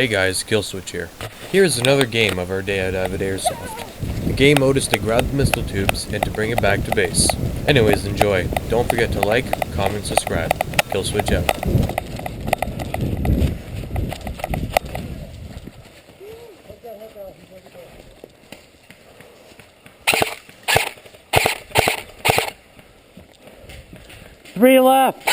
Hey guys, Killswitch here. Here's another game of our day at Avid Airsoft. The game mode is to grab the missile tubes and to bring it back to base. Anyways, enjoy. Don't forget to like, comment, subscribe. Killswitch out. Three left.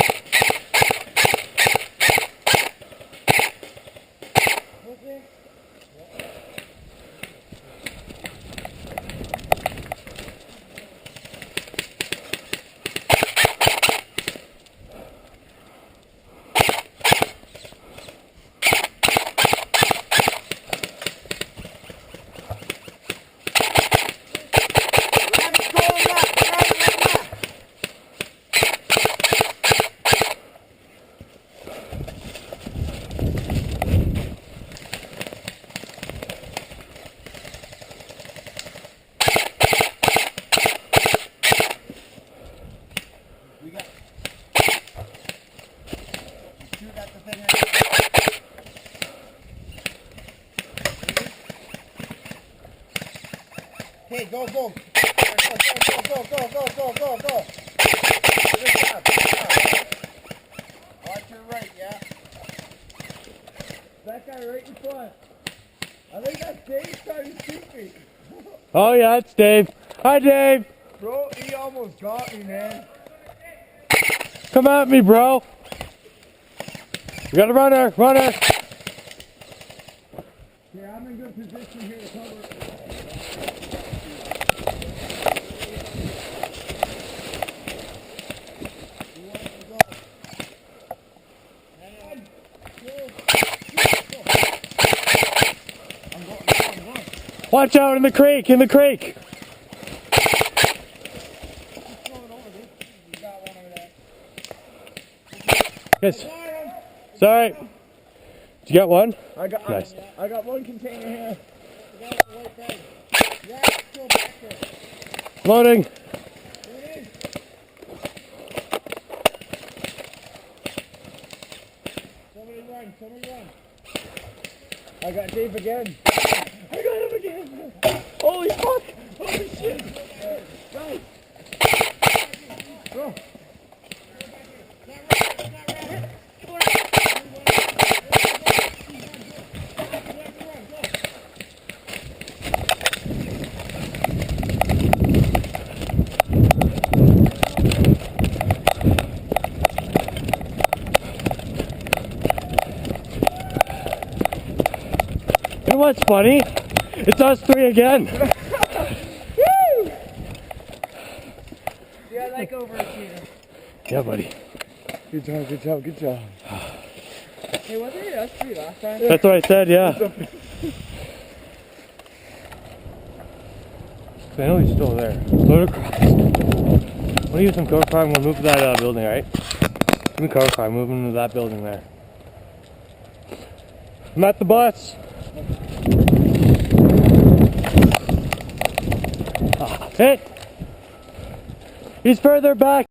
Okay, go. Go. Good job. Watch your right, yeah. That guy right in front. I think that's Dave trying to shoot me. Oh yeah, it's Dave. Hi Dave. Bro, he almost got me, man. Come at me, bro. We got a runner. Yeah, I'm in good position here to cover it. Watch out in the creek, Yes. Sorry. Did you get one? Nice. I got one container here. Loading. Somebody run. I got Dave again. I got him again. Holy fuck. Holy shit. Guys. Bro. You know what's funny? It's us three again. Woo! Yeah, I like overachiever. Yeah, buddy. Good job. Hey, wasn't it us three last time? That's what I said, yeah. I know he's still there. Load across. I'm gonna use some cover fire. I'm gonna move to that building, right? Give me cover fire. Move into that building there. I'm at the bus. Hit! He's further back.